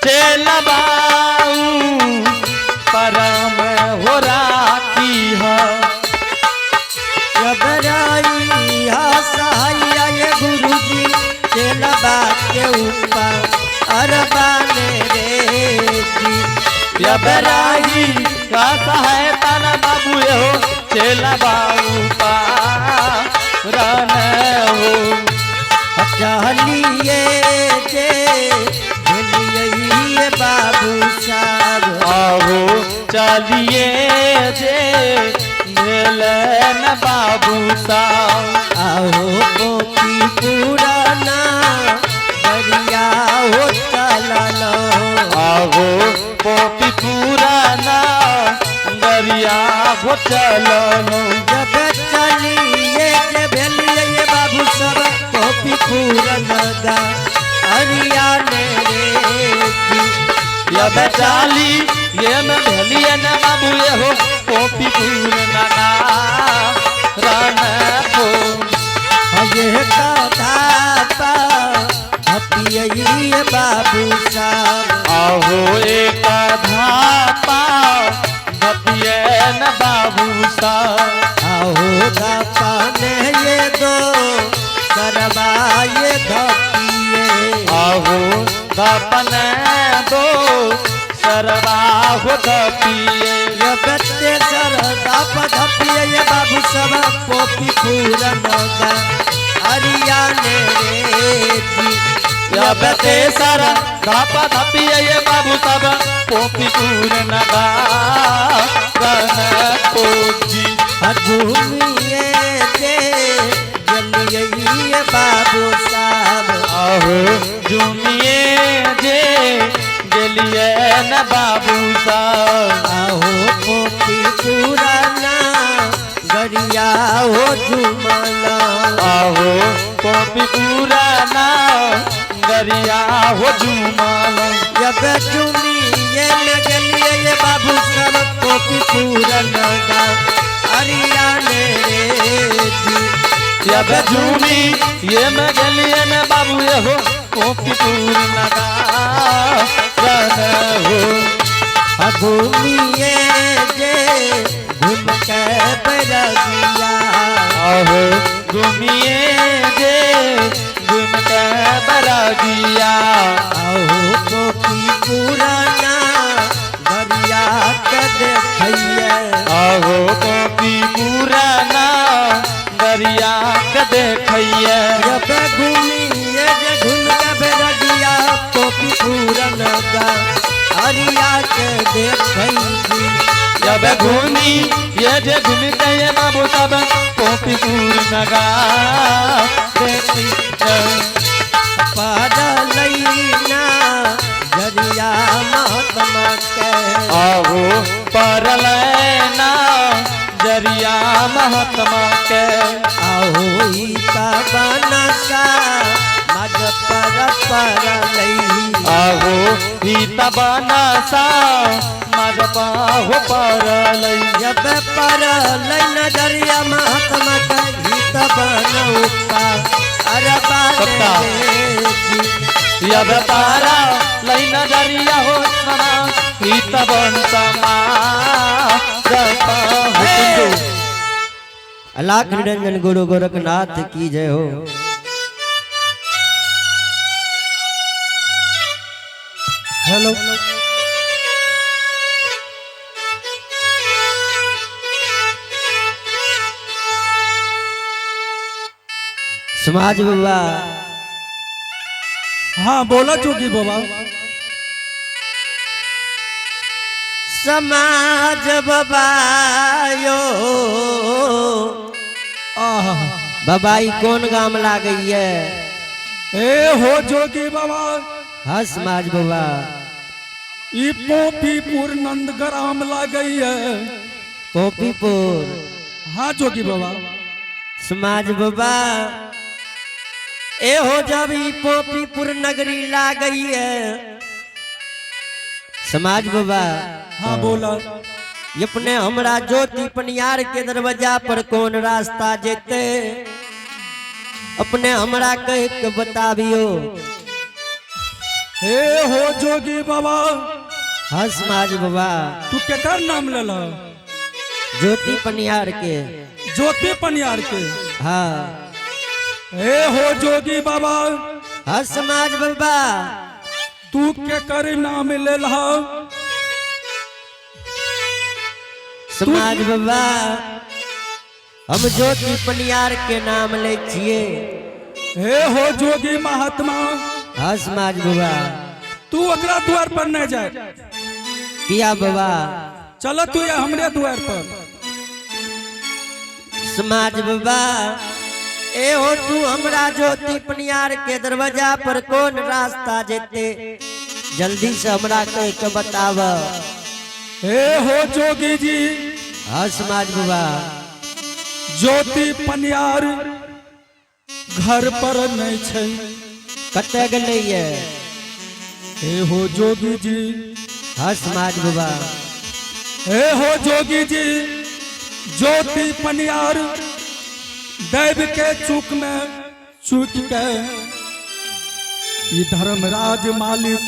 चेलबाऊ परम हो राखी है सहाय गुरुजी चेलबा के ऊपर अरबाने रे यबराही का सहायता न बाबू हो चेलबाऊ पारन हो चलिए जे बाबू साहब आओ चलिए जे मिलन बाबू साहब आओ गोपी पुराना दरिया हो चललो आओ पोपी पुराना दरिया हो चलो जब चलिए जे भेलिए बाबू सब गोपी पुराना दरिया ने जब चाली ये में भेलिए न बाबू ये हो पोपी पुराना रन हो ये कथा हपिए बाबू साहब आहो एक धापा धपिए न बाबू साहब आओ धापा ने ये दो सरवाए धपिए आहो धपन दो सरवाह धपिए ये बच्चे सर धाप धपिए ये बाबू सब पोपी पूरन हरिया ने जब ते सर धप धपिए ये बाबू सब पोपी पूर्ण खोजी घूमिए जे जलिए बाबू साहब आहो जुमिए जे जलिए न बाबू साहब आओ पोपी पुराना गरिया हो झुमला आहो पोपी पुराना गरिया हो झूमल जब चुनिए में गलिए ये बाबू सब पोपी पुराना हरिया ने जब झूमी ये में गलिए न बाबू ये हो पोपी पुराना हो घूमिए जे घूम के बरगिया आहो घूमिए जे घूम के बरगिया आओ पोपी पुराना गरिया के देखिए आहो पोपी पुराना गरिया के देखिए जब घूमिए जे घूम के बरगिया पोपी पुराना हरिया के देखिए जब घूमी ये जे घूमते ये बाबू सब पोपी पूर्ण देखी पारलैना जरिया महात्मा के आहो परलैना जरिया महात्मा के आओ ईता बनसा मज परलई आहो गीता बनसा मज पाहो परलै जब परलई नजरिया महात्मा के गीत बनौता अरबा जब पारा लई नजरिया हो समा गीता बनसा अलाख निरंजन गुरु गोरखनाथ की जय हो। हेलो समाज बाबा। हाँ बोला जोगी बाबा। समाज बाबायो बाबाई कौन गाम लागी है? ए हो जोगी बाबा। हाँ समाज बाबा। ई पोपीपुर नंदग्राम लागी है। पोपीपुर। हाँ जोगी बाबा। समाज बाबा ए हो जब ई पोपीपुर नगरी ला गई है समाज बाबा। हाँ बोला। अपने हमरा ज्योति पनियार के दरवाजा पर कौन रास्ता जेते अपने हमरा कह के बताबियो। हे हो जोगी बाबा, हाँ समाज बाबा, तू केकर नाम ले ला? ज्योति पनिहार के। ज्योति पनियार के। हाँ हे हो जोगी बाबा, हाँ समाज बाबा, तू केकर नाम ले ला? समाज बाबा, हम ज्योति पनिहार के नाम ले छिए। हे हो जोगी महात्मा, हाँ समाज बाबा, तू ओकरा द्वार पर न जाए। किया बाबा? चल तू या हमरे द्वार पर। समाज बाबा, ए हो तू हमरा ज्योति पनिहार के दरवाजा पर कौन रास्ता जेते, जल्दी से हमरा कह के बताव। हे हो जोगी जी, हाँ समाज बाबा, ज्योति पनियार घर पर नहीं छै। कते गेलै ये? हे हो जोगी जी, हाँ समाज बाबा, हे हो जोगी जी, ज्योति पनियार दैव के चूक में चूक के ई धर्मराज मालिक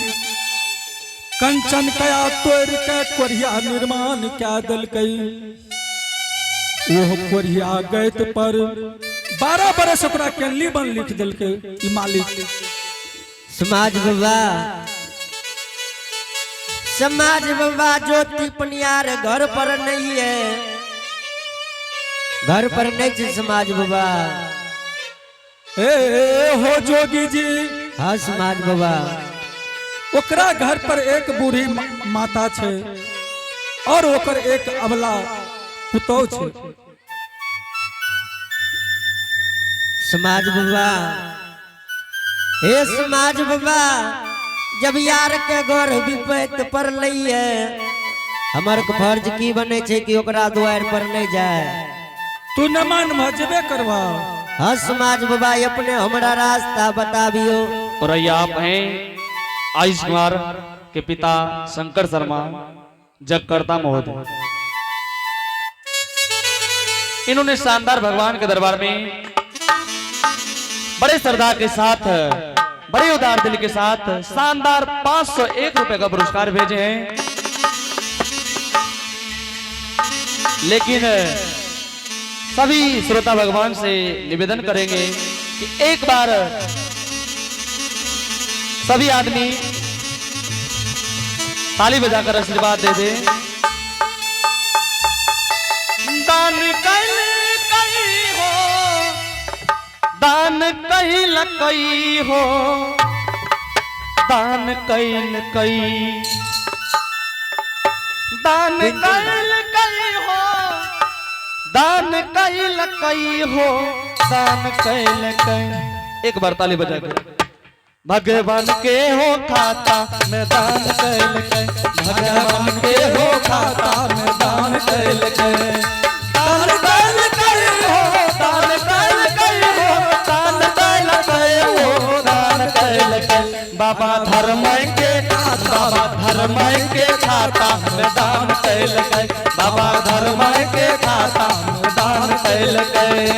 कंचन कया तोड़ के कोरिया निर्माण क्या दलकई। ओह कोरिया गैत पर 12 बरस ओकरा केनली बन लिख दिलके ई मालिक। समाज बाबा, समाज बाबा, ज्योति पनिहार घर पर नहीं है, घर पर नहीं है समाज बाबा। हे हो जोगी जी, हाँ समाज बाबा, ओकरा घर पर एक बूढ़ी माता छे और ओकर एक अबला पुतौ छे। समाज बाबा, हे समाज बाबा, जब यार के घर विपैत पर लइए, हमर फर्ज की बने छे कि ओकरा द्वार पर नहीं जाए। तू न मान भजबे करवा। हाँ समाज बाबा, अपने हमरा रास्ता बताबियो। और ये आप हैं आयुष कुमार के पिता शंकर शर्मा जगकर्ता महोदय। इन्होंने शानदार भगवान के दरबार में बड़े श्रद्धा के साथ, बड़े उदार दिल के साथ शानदार 501 रुपए का पुरस्कार भेजे हैं। लेकिन सभी श्रोता भगवान से निवेदन करेंगे कि एक बार सभी आदमी ताली बजाकर आशीर्वाद दे दे। दान कैल कई हो, दान कैल कई हो, दान कैल कई, दान कैल कई हो, दान कैल कई हो, दान कैल कई। एक बार ताली बजा के। भगवान के हो खाता में दान कैल कई, भगवान के हो खाता में दान कैल कई, दान कैल कई हो, दान कैल कई हो, दान कैल कई हो, दान कैल कई। बाबा धर्म के, बाबा धर्म के खाता में दान कैल कई, बाबा धर्म के खाता में दान कैल कई।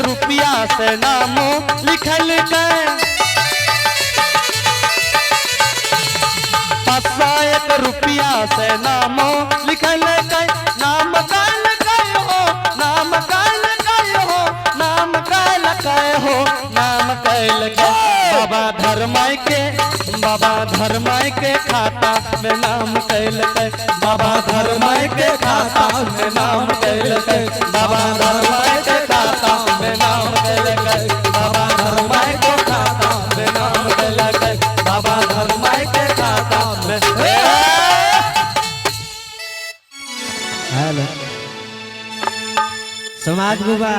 रुपया से नाम लिखल गए, 501 रुपया से नाम लिखल गए, नाम कैल गए हो, नाम कैल गए हो, नाम कैल गए हो, नाम कैल गए। बाबा धर्माय के, बाबा धर्माय के खाता में नाम कैल गए, बाबा धर्माय के खाता में नाम कैल गए, बाबा धर्माय के खाता में नाम कैल गए, बाबा धर्माय के खाता में नाम कैल गए, बाबा धर्माय के खाता में। हेलो समाज बाबा,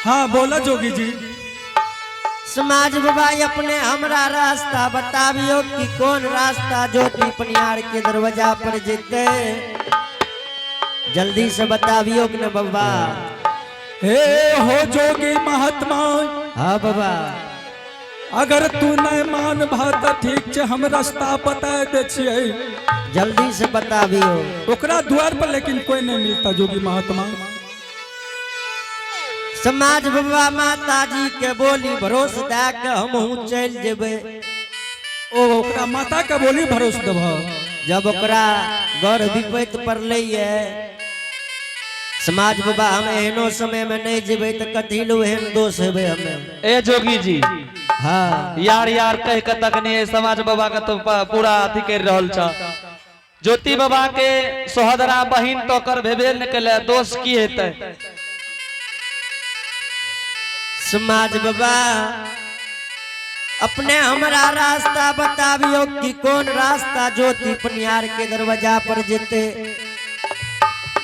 हाँ बोला जोगी जी। समाज बाबा, अपने हमरा रास्ता बताबियो कि कौन रास्ता ज्योति पनिहार के दरवाजा पर जेते, जल्दी से बताबियो कि न बाबा। हे हो जोगी महात्मा, हाँ बाबा। अगर तू नहीं मान भात ठीक छे, हम रास्ता बता दे छियै। जल्दी से बताबियो। ओकरा द्वार पर लेकिन कोई नहीं मिलता जोगी महात्मा। समाज बाबा माता जी के बोली भरोसा दे के हम चल जेबे। ओकरा माता के बोली भरोसा देब। जब ओकरा गौर विपैत पड़ले समाज बाबा हम एहनो समय में नहीं जेबे तो कथी लो एहन दोष हेबे हमें। ए जोगी जी, हाँ यार यार कह के तक नहीं समाज बाबा का तो पूरा अथी कर रहल छ। ज्योति बाबा के सोहदरा बहिन तो कर भेबे निकले, दोष की हेतै? समाज बाबा अपने हमारा रास्ता बताबियो कि कौन रास्ता ज्योति पनियार के दरवाजा पर जेते।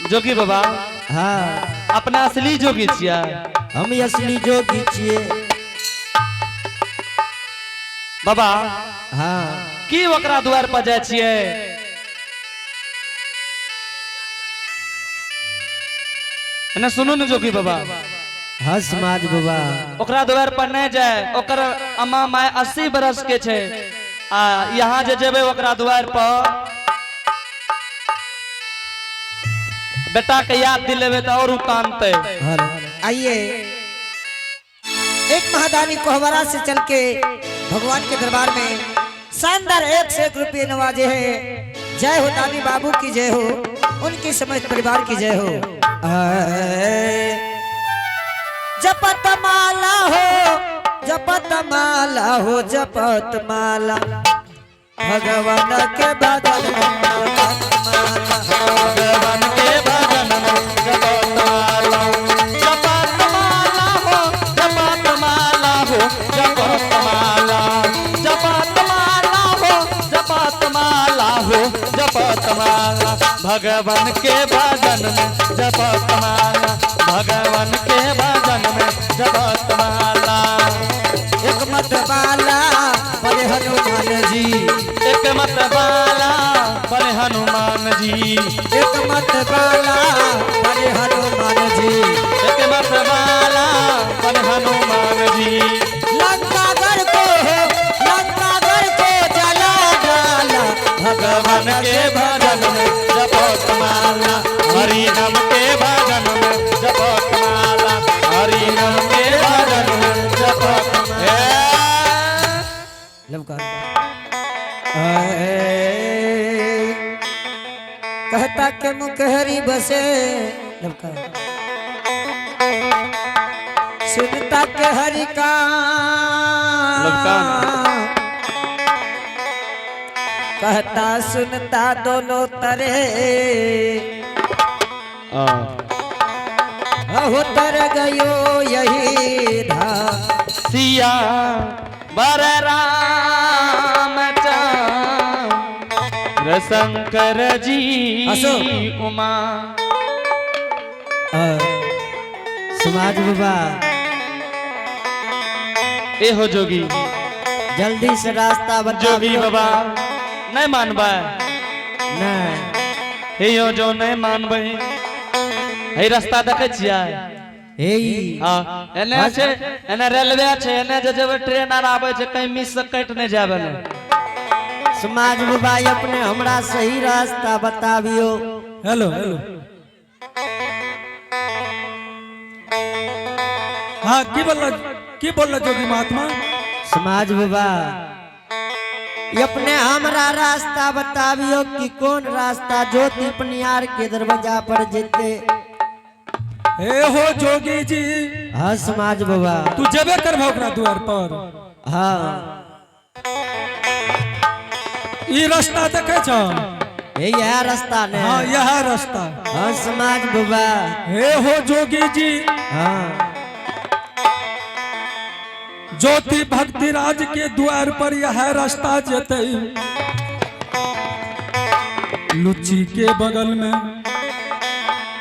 जोगी बाबा, हाँ अपना असली जोगी छिया? हम असली जोगी छिए बाबा। हाँ की ओकरा द्वार पर जाय छियै? एने सुनू ने जोगी बाबा। हाँ समाज बाबा ओकरा द्वार पर नहीं जाए। ओकर अम्मा माय 80 बरस के छे। आ यहाँ जे जेबे ओकरा द्वार पर बेटा के याद दिलेबे तो और कानते। आइए एक महादानी कोहबरा से चल के भगवान के दरबार में शानदार 1 से 1 रुपये नवाजे हैं। जय हो दानी बाबू की जय हो, उनकी समस्त परिवार की जय हो। जपत माला हो, जपत माला हो, जपत माला भगवान के भजन भगवान के भजन में जपत माला, जपत माला हो, जपत माला हो, जपत माला, जपत माला हो, जपत माला हो, जपत माला भगवान के भजन में जपत माला, भगवान के भजन में जपत माला। एक मत बाला बड़े हनुमान जी, एक मत बाला बड़े हनुमान जी, एक मत बाला बड़े हनुमान जी, एक मत बाला बड़े हनुमान जी। लंकागढ़ को हो, लंकागढ़ को जला डाला भगवान के भजन में जपत माला, हरि नाम के भजन में जपत माला, हरि नाम के भजन में जपत कहता के मुखहरी बसे सुनता के हरि का कहता सुनता दोनों तरे हो तर गयो यही धा सिया बर रामचंद्र शंकर जी उमा। समाज बाबा ए हो जोगी, जल्दी से रास्ता बता। जोगी बाबा नहीं मानबा? नहीं हे यो जो नहीं मानबे हे रास्ता देखे छियै? हां एने छै, एने रेलवे छै, एने जे जेबे ट्रेन आर आबै छै, कहीं मिस से कट नहीं जाबे ने। समाज बाबा अपने हमरा सही रास्ता बताबियो। हेलो हेलो, हाँ की बोल जोगी महात्मा? समाज बाबा अपने हमरा रास्ता बताबियो कि कौन रास्ता ज्योति पनियार के दरवाजा पर जेते। हे हो जोगी जी, हाँ समाज बाबा तू जेबे करबो ओकरा द्वार पर? हाँ ई रास्ता देखे छ? यह रास्ता ने? हाँ यह रास्ता। हाँ समाज बाबा। हे हो जोगी जी, हाँ ज्योति भक्ति राज के द्वार पर यह रास्ता जेते। लुच्ची के बगल में,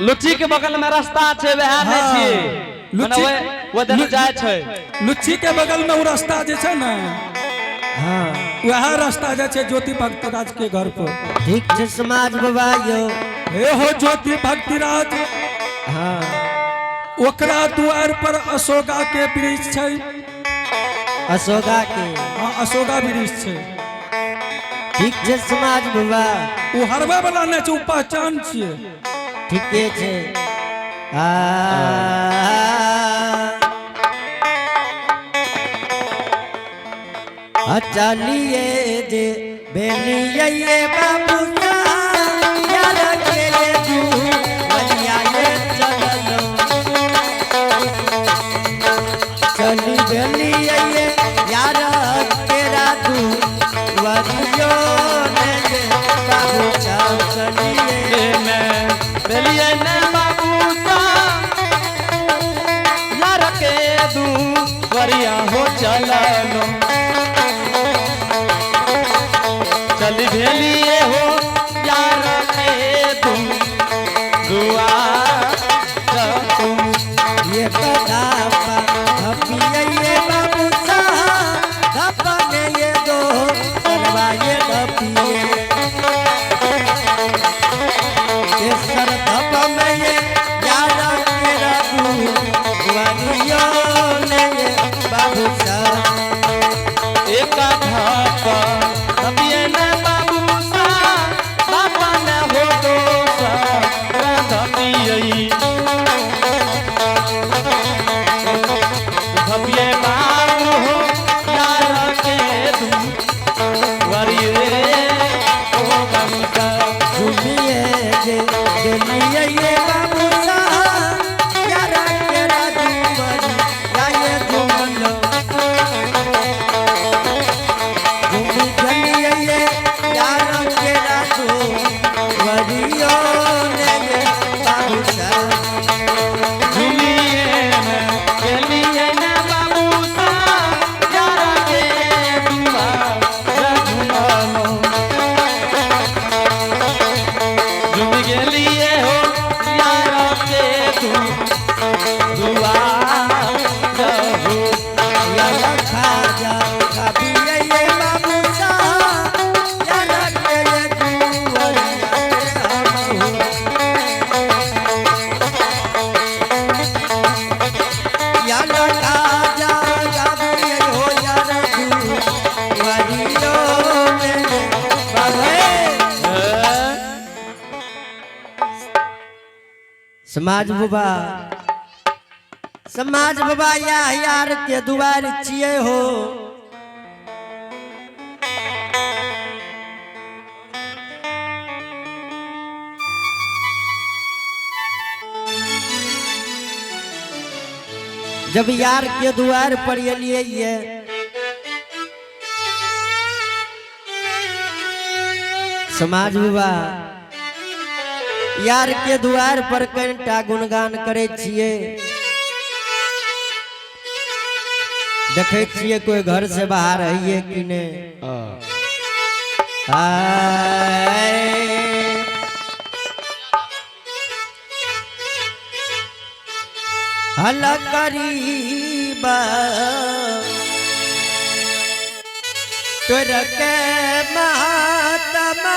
लुच्ची के बगल में रास्ता छै, वह नहीं छियै? लुच्ची वो देने जाय छै। लुच्ची के बगल में वो रास्ता जे छै ना, हाँ वह रास्ता जे छै ज्योति भक्ति राज के घर पर। ठीक छै समाज बाबा यो। हे हो ज्योति भक्ति राज, हाँ ओकरा द्वार पर अशोका के वृक्ष छै। अशोका के हाँ, अशोका वृक्ष छै। ठीक छै समाज बाबा, वो हरबे वाला नहीं छै, वो पहचान छियै। ठीके छै। चलिए जे बेलिए बाबू यार के तू बलिया ये चलो चली बेलिए यार तेरा तू वरियो ने बाबू चलिए मैं बेलिए ने बाबू यार के दू वरिया हो चलो चल भेलिए हो यार के तुम दुआ तुम ये कदापा धपिए बाबू साहब धपने ये दो करवाए धपिए ये सर धप में ये यार तेरा तू वरियो ने ये बाबू साहब एक धापा धपिए ने बाबू साहब बाबा ने हो दो धपिए धपिए बाबू हो यार के तुम वरिए हो गंगा झूमिए जे दिलिए ये बाबू साहब यार तेरा तू वरिया ये झूमलो झूमी गलिए यार तेरा तू वरियो ने ये बाबू साहब झूमिए में चलिए ने बाबू साहब यार के दुआ रघुनानो झूम गेलिए हो यार के तुम दुआ रघु यार खा जा खाबिए ये बाबू साहब यार तेरे तू वरिया हम यार खा जा खाबिए हो यार तू वरियो ने बाबे समाज बाबा या यार के दुआर छिए हो जब यार के द्वार पर एलिए ये समाज बाबा यार के द्वार पर कनिटा गुणगान करे छिए देखे छिए कोई घर से बाहर है कि नहीं हाय हल करीबा तोर के महात्मा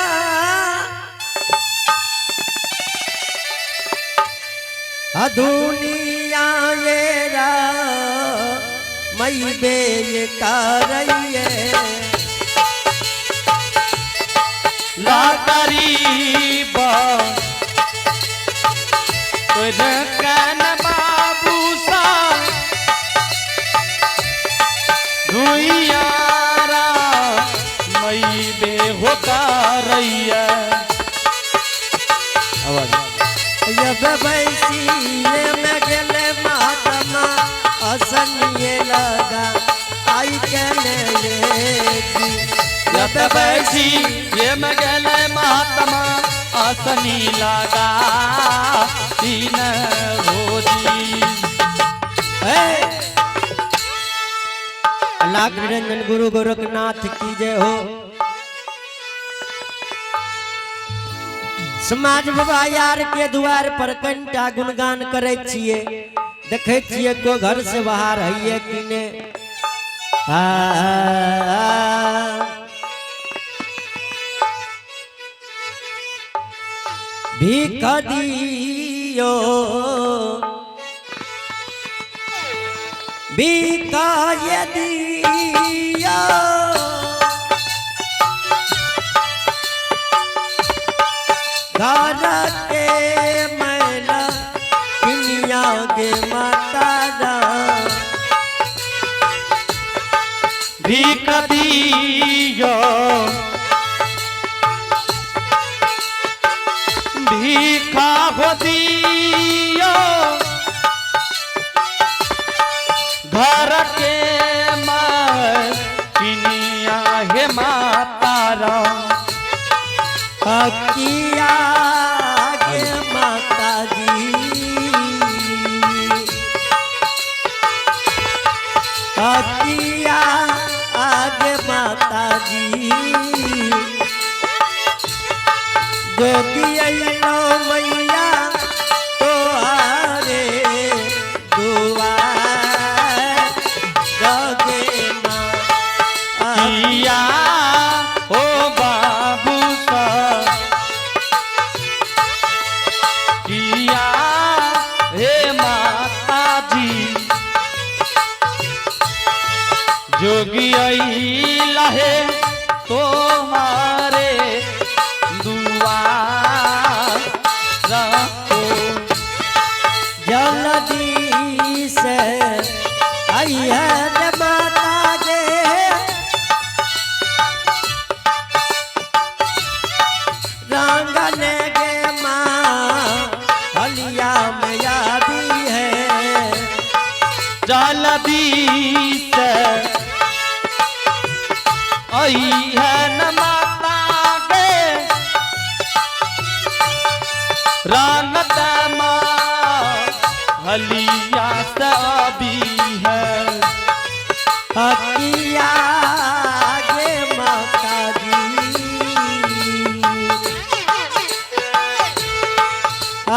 दुनिया ये रा मई बे कारइए ला करीबा तुझ कन बाबू सा दुइयारा मई बे होता रैया आवाज जब बैसी में गेले महात्मा असनिए लगा आई कहने ये जब बैठी ये मगले महात्मा आसनी लगा तीन रोजी लाख निरंजन गुरु गोरखनाथ की जय हो। समाज बाबा यार के द्वार पर कंटा गुणगान करे छिए देखे छिए को घर से बाहर है कि ने भीख दियो बीका यदिया घर के मैला दुनिया के माता राम भीख दियो भीखा हो दियो घर के मानिया हे माता राम अकिया के माता जी अकिया आगे माता जी जोगी अइलो मैया तोहारे दुआर जगे माँ किया हो बाबू सा किया हे माता जी जोगी अइला है तुम्हारे दुआर रखो जल्दी से आई है रे माता गे रंगन गे माँ हलिया मैया भी है जल्दी से आई है न माता गे रानत माँ हलिया सभी है अकिया गे माता जी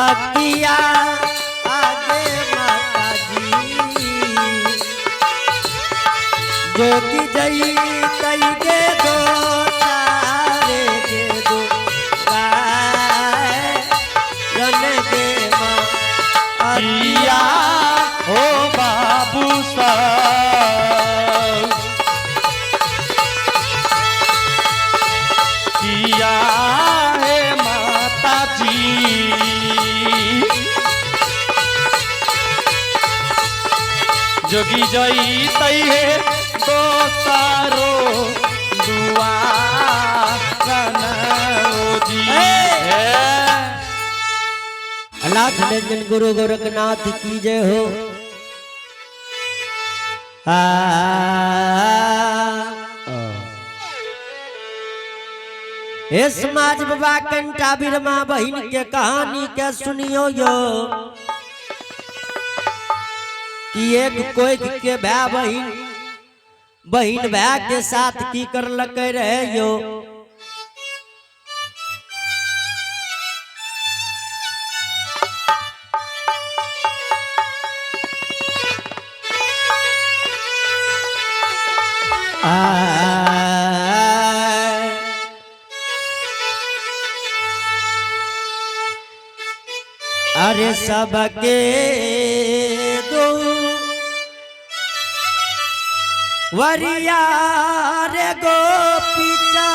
अकिया आगे माता जी ज्योति जई तई गे दो तारे गे दो रन गे माँ किया हो बाबू सा किया है माता जी जोगी जई तई है दो सारो दुआ जी है अनाथ निरंजन गुरु गोरखनाथ की जय हो। हे समाज बाबा कंटा बिरमा बहन के कहानी के सुनियो यो कि एक कोई के भाई बहन भाई के साथ की कर लगे रहे यो अरे सबके दो वरिया रे गोपीचा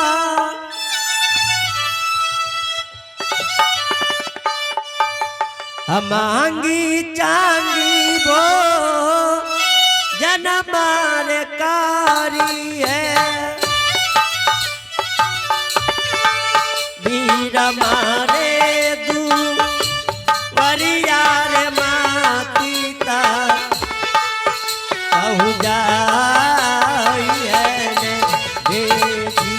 मांगी चांगी वो जनमार कारी है वीर मारे दू वरिया रे मातीता कहू जाई है बेटी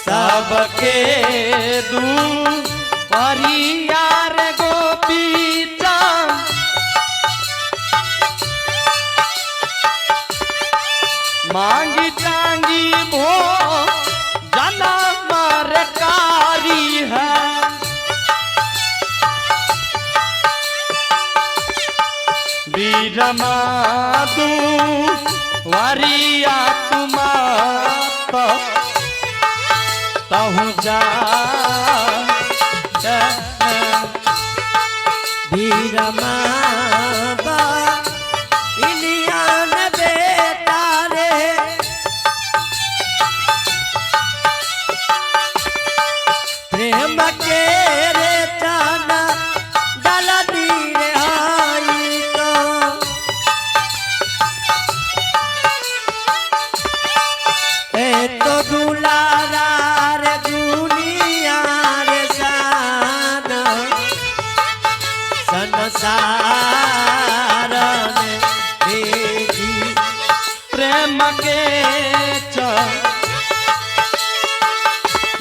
सबके दू परियार गोपीचा मांगी टांगी भो जना मरकारी है वीर माधु वरिया तुमात तहु जा वीर माबा इनिया प्रेम के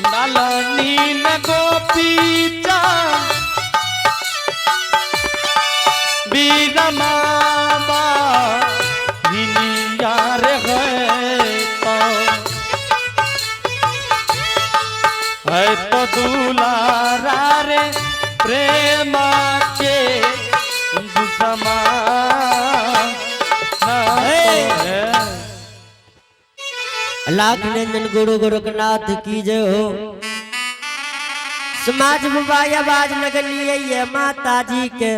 डालनी न गोपी बीरमा यार है तो दुलारा रे प्रेम के समा लाख निंदन गुरु गोरखनाथ की जय हो। समाज बाबा आवाज लगलिए ये माता जी के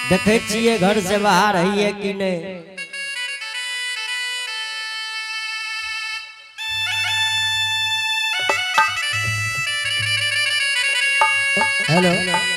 देखे छिए घर से बाहर है कि नहीं। हेलो